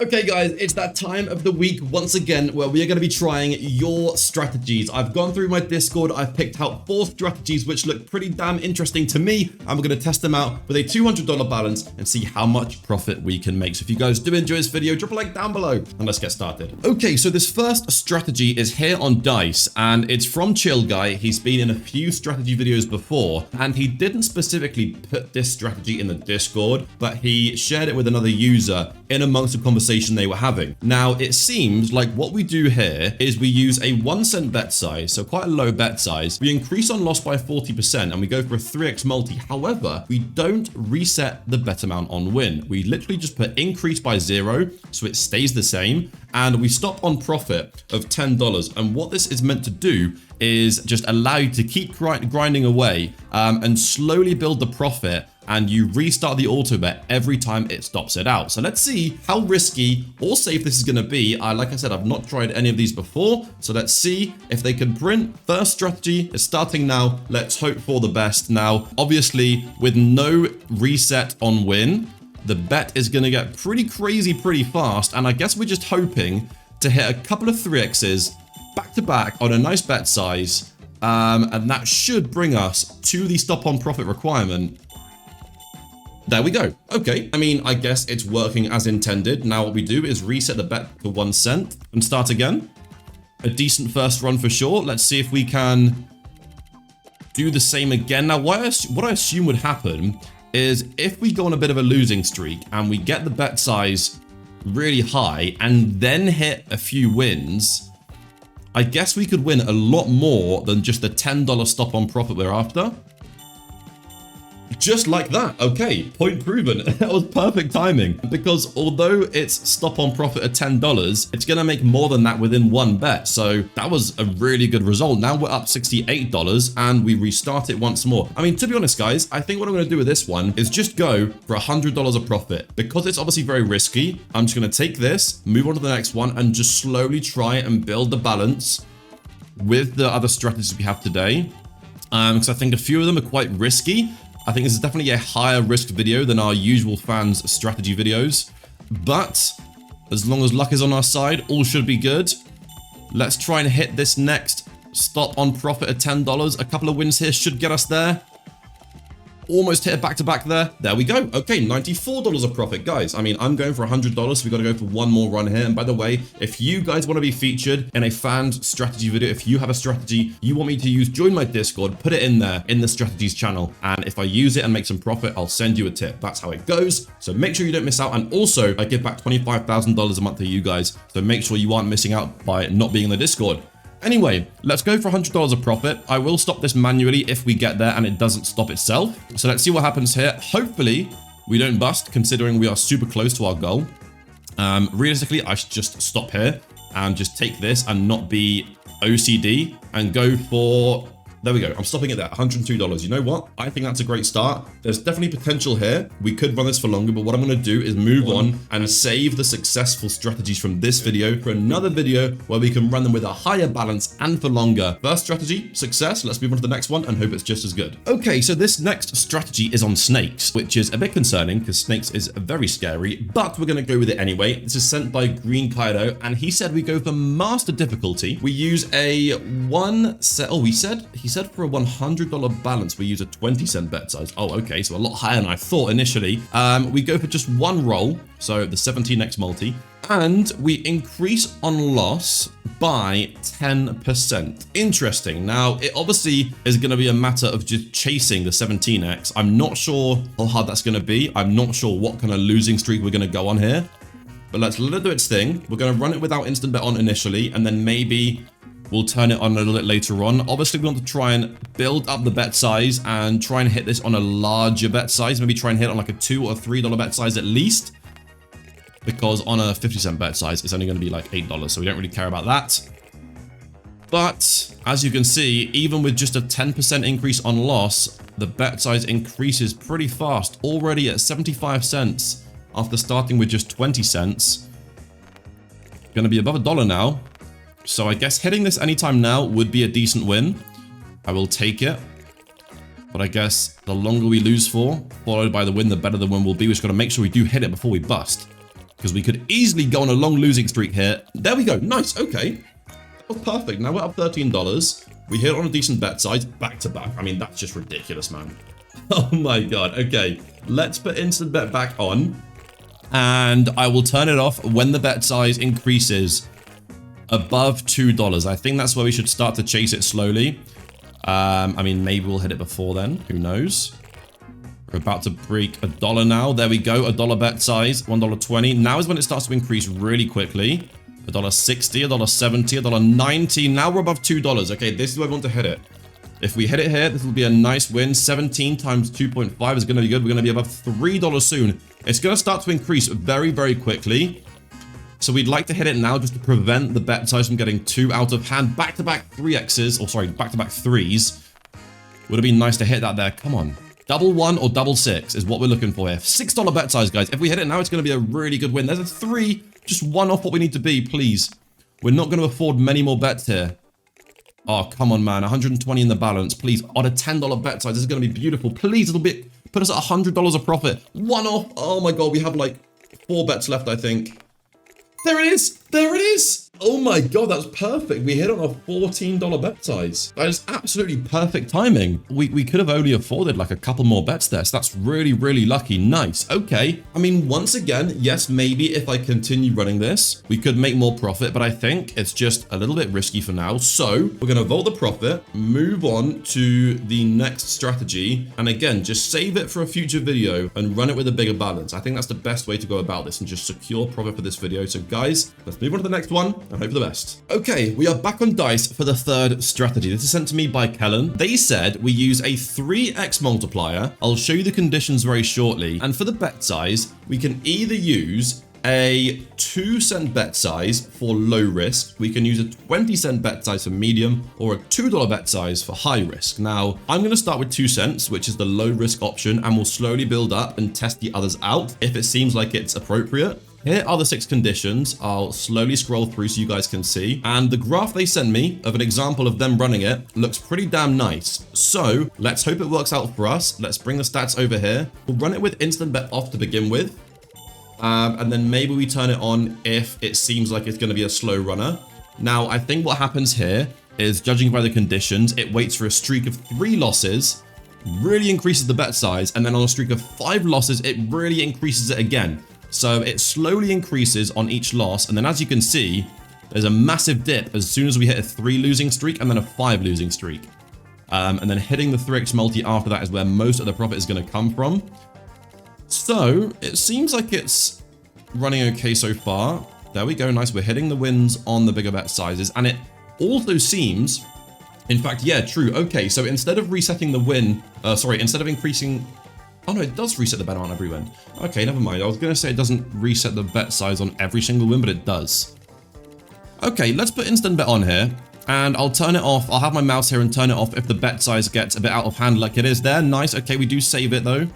Okay guys, it's that time of the week once again where we are going to be trying your strategies. I've gone through my Discord, I've picked out 4 strategies which look pretty damn interesting to me, and we're going to test them out with a $200 balance and see how much profit we can make. So if you guys do enjoy this video, drop a like down below and let's get started. Okay, so this first strategy is here on Dice and it's from Chill Guy. He's been in a few strategy videos before and he didn't specifically put this strategy in the Discord, but he shared it with another user in amongst the conversation they were having. Now, it seems like what we do here is we use a 1 cent bet size, so quite a low bet size. We increase on loss by 40% and we go for a 3x multi. However, we don't reset the bet amount on win. We literally just put increase by 0, so it stays the same, and we stop on profit of $10. And what this is meant to do is just allow you to keep grinding away and slowly build the profit, and you restart the auto bet every time it stops it out. So let's see how risky or safe this is gonna be. Like I said, I've not tried any of these before, so let's see if they can print. First strategy is starting now. Let's hope for the best. Now, obviously, with no reset on win, the bet is gonna get pretty crazy pretty fast, and I guess we're just hoping to hit a couple of 3x's back to back on a nice bet size, and that should bring us to the stop on profit requirement. There we go. Okay, I mean, I guess it's working as intended. Now what we do is reset the bet to 1 cent and start again. A decent first run for sure. Let's see if we can do the same again. Now, what I assume would happen is if we go on a bit of a losing streak and we get the bet size really high and then hit a few wins, I guess we could win a lot more than just the $10 stop on profit we're after. Just like that. Okay, point proven. That was perfect timing, because although it's stop on profit at $10, it's gonna make more than that within 1 bet. So that was a really good result. Now we're up $68 and we restart it once more. I mean, to be honest guys, I think what I'm gonna do with this one is just go for $100 of profit. Because it's obviously very risky, I'm just gonna take this, move on to the next one, and just slowly try and build the balance with the other strategies we have today. Because I think a few of them are quite risky. I think this is definitely a higher risk video than our usual fans strategy videos, but as long as luck is on our side, all should be good. Let's try and hit this next stop on profit at $10. A couple of wins here should get us there. Almost hit a back-to-back there. There we go. Okay, $94 of profit, guys. I mean, I'm going for $100, so we got to go for one more run here. And by the way, if you guys want to be featured in a fans strategy video, if you have a strategy you want me to use, join my Discord, put it in there in the strategies channel. And if I use it and make some profit, I'll send you a tip. That's how it goes. So make sure you don't miss out. And also, I give back $25,000 a month to you guys. So make sure you aren't missing out by not being in the Discord. Anyway, let's go for $100 of profit. I will stop this manually if we get there and it doesn't stop itself. So let's see what happens here. Hopefully, we don't bust, considering we are super close to our goal. Realistically, I should just stop here and just take this and not be OCD and go for... There we go. I'm stopping it there. $102. You know what? I think that's a great start. There's definitely potential here. We could run this for longer, but what I'm going to do is move on and save the successful strategies from this video for another video where we can run them with a higher balance and for longer. First strategy, success. Let's move on to the next one and hope it's just as good. Okay, so this next strategy is on snakes, which is a bit concerning because snakes is very scary, but we're going to go with it anyway. This is sent by Green Kaido, and he said we go for master difficulty. We use a he said for a $100 balance, we use a 20-cent bet size. Oh, okay, so a lot higher than I thought initially. We go for just one roll, so the 17x multi, and we increase on loss by 10%. Interesting. Now, it obviously is going to be a matter of just chasing the 17x. I'm not sure how hard that's going to be. I'm not sure what kind of losing streak we're going to go on here, but let's let it do its thing. We're going to run it without instant bet on initially, and then maybe we'll turn it on a little bit later on. Obviously, we want to try and build up the bet size and try and hit this on a larger bet size. Maybe try and hit on like a $2 or $3 bet size at least. Because on a 50-cent bet size, it's only going to be like $8, so we don't really care about that. But as you can see, even with just a 10% increase on loss, the bet size increases pretty fast. Already at 75 cents after starting with just 20 cents. Going to be above $1 now. So I guess hitting this anytime now would be a decent win. I will take it. But I guess the longer we lose for, followed by the win, the better the win will be. We just got to make sure we do hit it before we bust. because we could easily go on a long losing streak here. There we go. Nice. Okay. That was perfect. Now we're up $13. We hit on a decent bet size back to back. I mean, that's just ridiculous, man. Oh my God. Okay. Let's put instant bet back on, and I will turn it off when the bet size increases above $2. I think that's where we should start to chase it slowly. I mean, maybe we'll hit it before then. Who knows? We're about to break $1 now. There we go. $1 bet size, $1.20. Now is when it starts to increase really quickly. $1.60, $1.70, $1.90. Now we're above $2. Okay, this is where we want to hit it. If we hit it here, this will be a nice win. 17 times 2.5 is going to be good. We're going to be above $3 soon. It's going to start to increase very, very quickly. So we'd like to hit it now just to prevent the bet size from getting too out of hand. Back-to-back 3Xs, or sorry, back-to-back 3s. Would have been nice to hit that there. Come on. Double 1 or double 6 is what we're looking for here. $6 bet size, guys. If we hit it now, it's going to be a really good win. There's a 3, just 1 off what we need to be, please. We're not going to afford many more bets here. Oh, come on, man. 120 in the balance, please. On a $10 bet size, this is going to be beautiful. Please, it'll be put us at $100 a profit. 1 off. Oh my God, we have like 4 bets left, I think. There it is. There it is. Oh my God, that's perfect. We hit on a $14 bet size. That is absolutely perfect timing. We could have only afforded like a couple more bets there. So that's really, really lucky. Nice. Okay. I mean, once again, yes, maybe if I continue running this, we could make more profit, but I think it's just a little bit risky for now. So we're going to vault the profit, move on to the next strategy. And again, just save it for a future video and run it with a bigger balance. I think that's the best way to go about this and just secure profit for this video. So guys, let's move on to the next one and hope for the best. Okay, we are back on dice for the third strategy. This is sent to me by Kellen. They said we use a 3x multiplier. I'll show you the conditions very shortly. And for the bet size, we can either use a 2-cent bet size for low risk. We can use a 20-cent bet size for medium, or a $2 bet size for high risk. Now, I'm going to start with 2 cents, which is the low risk option, and we'll slowly build up and test the others out if it seems like it's appropriate. Here are the 6 conditions. I'll slowly scroll through so you guys can see. And the graph they sent me of an example of them running it looks pretty damn nice. So let's hope it works out for us. Let's bring the stats over here. We'll run it with instant bet off to begin with. And then maybe we turn it on if it seems like it's going to be a slow runner. Now, I think what happens here is, judging by the conditions, it waits for a streak of 3 losses, really increases the bet size, and then on a streak of 5 losses, it really increases it again. So it slowly increases on each loss, and then as you can see, there's a massive dip as soon as we hit a 3 losing streak and then a 5 losing streak. And then hitting the 3x multi after that is where most of the profit is going to come from. So it seems like it's running okay so far. There we go, nice. We're hitting the wins on the bigger bet sizes, and it also seems, in fact, yeah, true. Okay, so instead of resetting the win, instead of increasing... Oh no, it does reset the bet on every win. Okay, never mind. I was going to say it doesn't reset the bet size on every single win, but it does. Okay, let's put instant bet on here, and I'll turn it off. I'll have my mouse here and turn it off if the bet size gets a bit out of hand like it is there. Nice. Okay, we do save it though.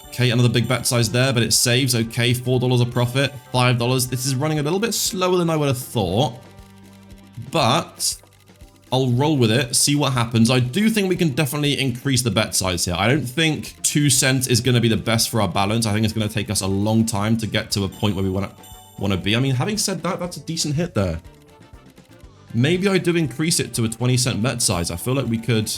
Okay, another big bet size there, but it saves. Okay, $4 a profit, $5. This is running a little bit slower than I would have thought, but I'll roll with it, see what happens. I do think we can definitely increase the bet size here. I don't think 2 cents is going to be the best for our balance. I think it's going to take us a long time to get to a point where we want to be. I mean, having said that, that's a decent hit there. Maybe I do increase it to a 20-cent bet size. I feel like we could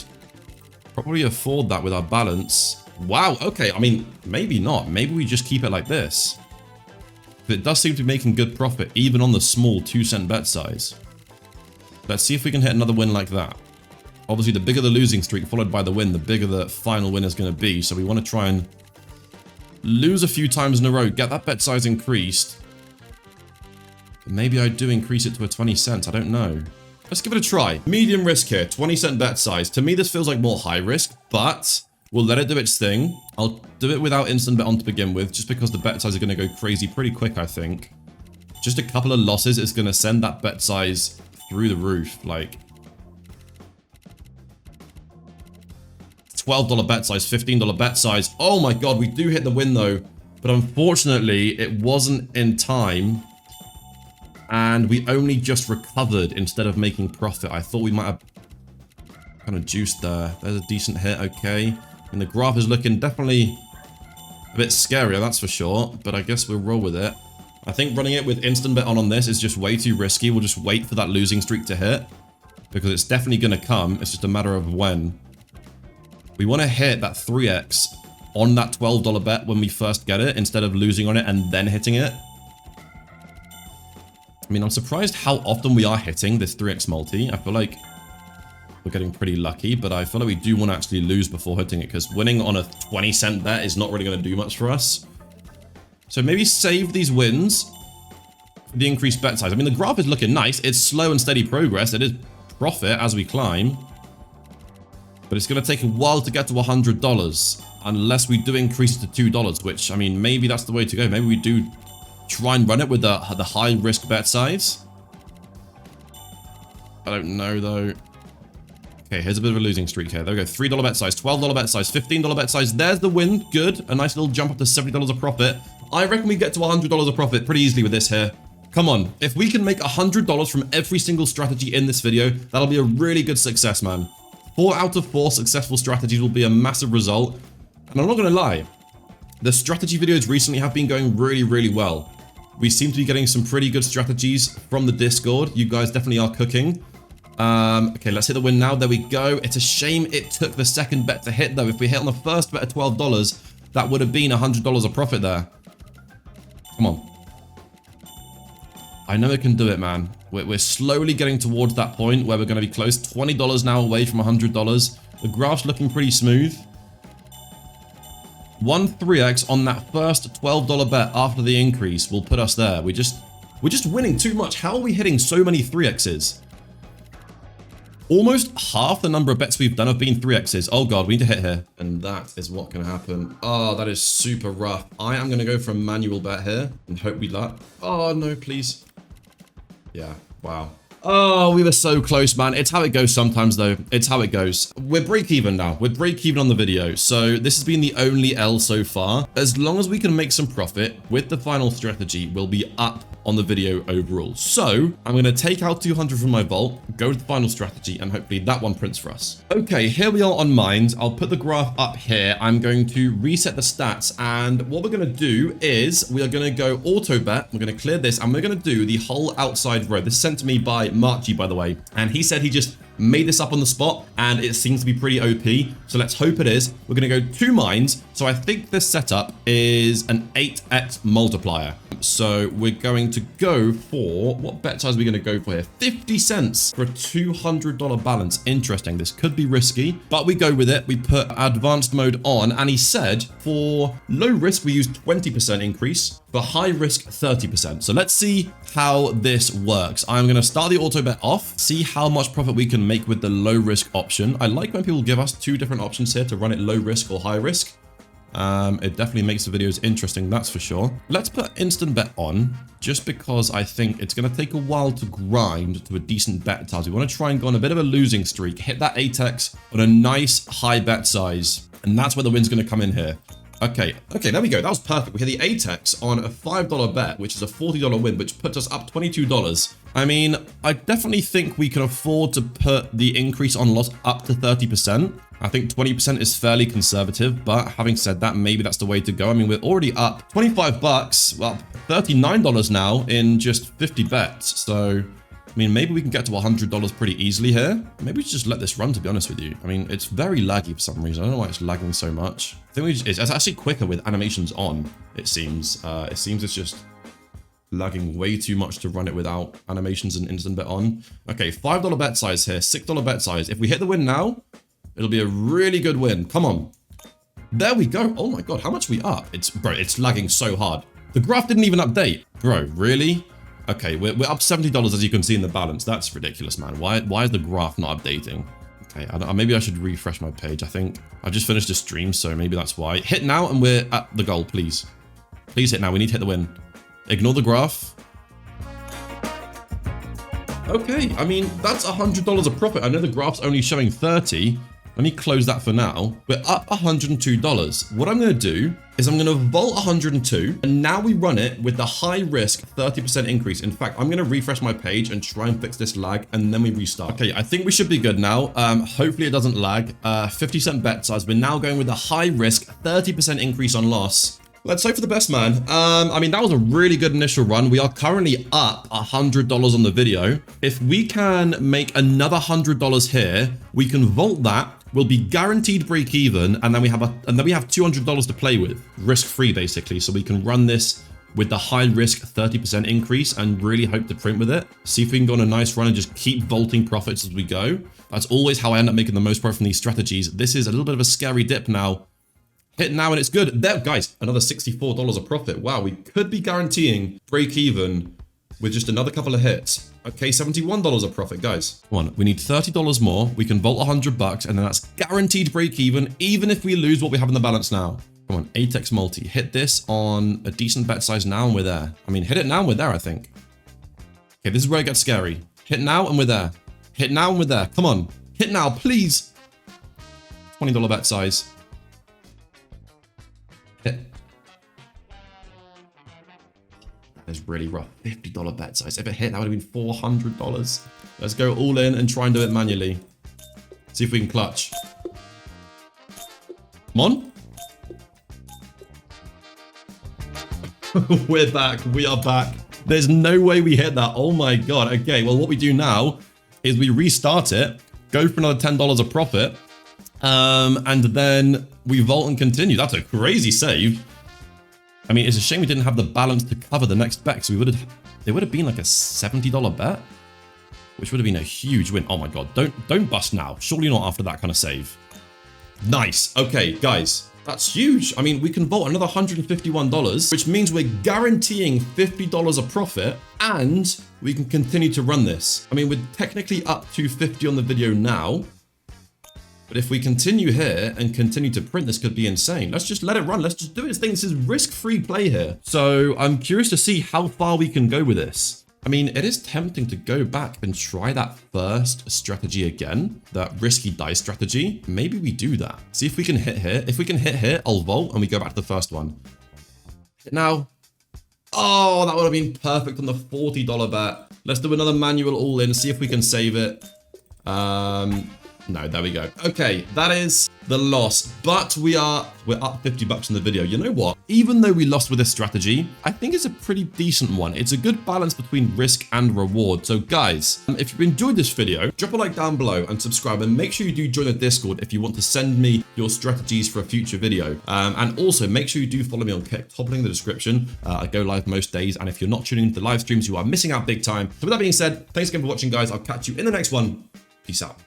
probably afford that with our balance. Wow, okay, I mean, maybe not. Maybe we just keep it like this. But it does seem to be making good profit, even on the small 2-cent bet size. Let's see if we can hit another win like that. Obviously, the bigger the losing streak followed by the win, the bigger the final win is going to be. So we want to try and lose a few times in a row, get that bet size increased. But maybe I do increase it to a 20 cents. I don't know. Let's give it a try. Medium risk here, 20-cent bet size. To me, this feels like more high risk, but we'll let it do its thing. I'll do it without instant bet on to begin with, just because the bet size are going to go crazy pretty quick, I think. Just a couple of losses is going to send that bet size through the roof. Like $12 bet size, $15 bet size. Oh my God, we do hit the win though, but unfortunately it wasn't in time, and we only just recovered instead of making profit. I thought we might have kind of juiced there. There's a decent hit. Okay, and the graph is looking definitely A bit scarier, that's for sure, but I guess we'll roll with it. I think running it with instant bet on this is just way too risky. We'll just wait for that losing streak to hit, because it's definitely going to come. It's just a matter of when. We want to hit that 3x on that $12 bet when we first get it, instead of losing on it and then hitting it. I mean, I'm surprised how often we are hitting this 3x multi. I feel like we're getting pretty lucky, but I feel like we do want to actually lose before hitting it, because winning on a 20-cent bet is not really going to do much for us. So maybe save these wins for the increased bet size. I mean, the graph is looking nice. It's slow and steady progress. It is profit as we climb. But it's going to take a while to get to $100 unless we do increase it to $2, which, I mean, maybe that's the way to go. Maybe we do try and run it with the high risk bet size. I don't know, though. Okay, here's a bit of a losing streak here. There we go. $3 bet size, $12 bet size, $15 bet size. There's the win. Good. A nice little jump up to $70 a profit. I reckon we get to $100 a profit pretty easily with this here. Come on. If we can make $100 from every single strategy in this video, that'll be a really good success, man. 4 out of 4 successful strategies will be a massive result. And I'm not going to lie, the strategy videos recently have been going really, really well. We seem to be getting some pretty good strategies from the Discord. You guys definitely are cooking. Okay, let's hit the win now. There we go. It's a shame it took the second bet to hit, though. If we hit on the first bet at $12, that would have been $100 a profit there. Come on. I know it can do it, man. We're slowly getting towards that point where we're going to be close. $20 now away from $100. The graph's looking pretty smooth. 3x on that first $12 bet after the increase will put us there. We're just winning too much. How are we hitting so many 3x's? Almost half the number of bets we've done have been 3x's. Oh god, we need to hit here. And that is what can happen. Oh, that is super rough. I am going to go for a manual bet here and hope we luck. Oh, no, please. Yeah, wow. Oh, we were so close, man. It's how it goes sometimes, though. It's how it goes. We're break even now. We're break even on the video. So this has been the only L so far. As long as we can make some profit with the final strategy, we'll be up on the video overall. So I'm going to take out 200 from my vault, go to the final strategy, and hopefully that one prints for us. Okay, here we are on Mind. I'll put the graph up here. I'm going to reset the stats. And what we're going to do is we are going to go auto bet. We're going to clear this and we're going to do the whole outside row. This is sent to me by Marchie, by the way. And he said he just made this up on the spot and it seems to be pretty OP. So let's hope it is. We're going to go 2 mines. So I think this setup is an 8x multiplier. So we're going to go for, what bet size are we going to go for here? 50 cents for a $200 balance. Interesting. This could be risky, but we go with it. We put advanced mode on and he said for low risk, we use 20% increase. For high risk, 30%. So let's see how this works. I'm going to start the auto bet off, see how much profit we can make with the low risk option. I like when people give us 2 different options here to run it low risk or high risk. It definitely makes the videos interesting, that's for sure. Let's put instant bet on, just because I think it's going to take a while to grind to a decent bet size. We want to try and go on a bit of a losing streak, hit that 8x on a nice high bet size, and that's where the win's going to come in here. Okay, there we go. That was perfect. We hit the 8x on a $5 bet, which is a $40 win, which puts us up $22. I mean, I definitely think we can afford to put the increase on loss up to 30%. I think 20% is fairly conservative, but having said that, maybe that's the way to go. I mean, we're already up 25 bucks, well, $39 now in just 50 bets. So, I mean, maybe we can get to $100 pretty easily here. Maybe we should just let this run, to be honest with you. I mean, it's very laggy for some reason. I don't know why it's lagging so much. I think it's actually quicker with animations on, it seems. It seems it's just lagging way too much to run it without animations and instant bet on. Okay, $5 bet size here, $6 bet size. If we hit the win now, it'll be a really good win. Come on. There we go. Oh my god, how much are we up? Bro, it's lagging so hard. The graph didn't even update. Bro, really? Okay, we're up $70 as you can see in the balance. That's ridiculous, man. Why is the graph not updating? Okay, maybe I should refresh my page. I think I've just finished a stream, so maybe that's why. Hit now and we're at the goal, please. Please hit now. We need to hit the win. Ignore the graph. Okay, I mean, that's $100 a profit. I know the graph's only showing 30. Let me close that for now. We're up $102. What I'm going to do is I'm going to vault 102, and now we run it with the high risk 30% increase. In fact, I'm going to refresh my page and try and fix this lag, and then we restart. Okay, I think we should be good now. Hopefully it doesn't lag. 50 cent bet size. We're now going with the high risk 30% increase on loss. Let's hope for the best, man. I mean, that was a really good initial run. We are currently up $100 on the video. If we can make another $100 here, we can vault that. We'll be guaranteed break even, and then we have $200 to play with, risk free basically. So we can run this with the high risk 30% increase and really hope to print with it. See if we can go on a nice run and just keep vaulting profits as we go. That's always how I end up making the most profit from these strategies. This is a little bit of a scary dip now. Hit now and it's good. There, guys, another $64 of profit. Wow, we could be guaranteeing break even with just another couple of hits. Okay, $71 of profit, guys. Come on, we need $30 more. We can vault $100 and then that's guaranteed break even if we lose what we have in the balance now. Come on, 8x multi. Hit this on a decent bet size now and we're there. I mean, hit it now and we're there, I think. Okay, this is where it gets scary. Hit now and we're there. Hit now and we're there. Come on. Hit now, please. $20 bet size. Hit. That is really rough. $50 bet size. If it hit, that would have been $400. Let's go all in and try and do it manually. See if we can clutch. Come on. We're back. We are back. There's no way we hit that. Oh my God. Okay, well, what we do now is we restart it, go for another $10 of profit, and then we vault and continue. That's a crazy save. I mean, it's a shame we didn't have the balance to cover the next bet, so it would have been like a $70 bet, which would have been a huge win. Oh my God, don't bust now. Surely not after that kind of save. Nice. Okay, guys. That's huge. I mean, we can vault another $151, which means we're guaranteeing $50 of profit and we can continue to run this. I mean, we're technically up to 50 on the video now, but if we continue here and continue to print, this could be insane. Let's just let it run. Let's just do its thing. This is risk-free play here. So I'm curious to see how far we can go with this. I mean, it is tempting to go back and try that first strategy again, that risky dice strategy. Maybe we do that. See if we can hit here. If we can hit here, I'll vault and we go back to the first one. Now, oh, that would have been perfect on the $40 bet. Let's do another manual all in, see if we can save it. No, there we go. Okay, that is the loss, but we're up $50 in the video. You know what? Even though we lost with this strategy, I think it's a pretty decent one. It's a good balance between risk and reward. So guys, if you've enjoyed this video, drop a like down below and subscribe, and make sure you do join the Discord if you want to send me your strategies for a future video. And also make sure you do follow me on Kick, top link in the description. I go live most days, and if you're not tuning into the live streams, you are missing out big time. So with that being said, thanks again for watching, guys. I'll catch you in the next one. Peace out.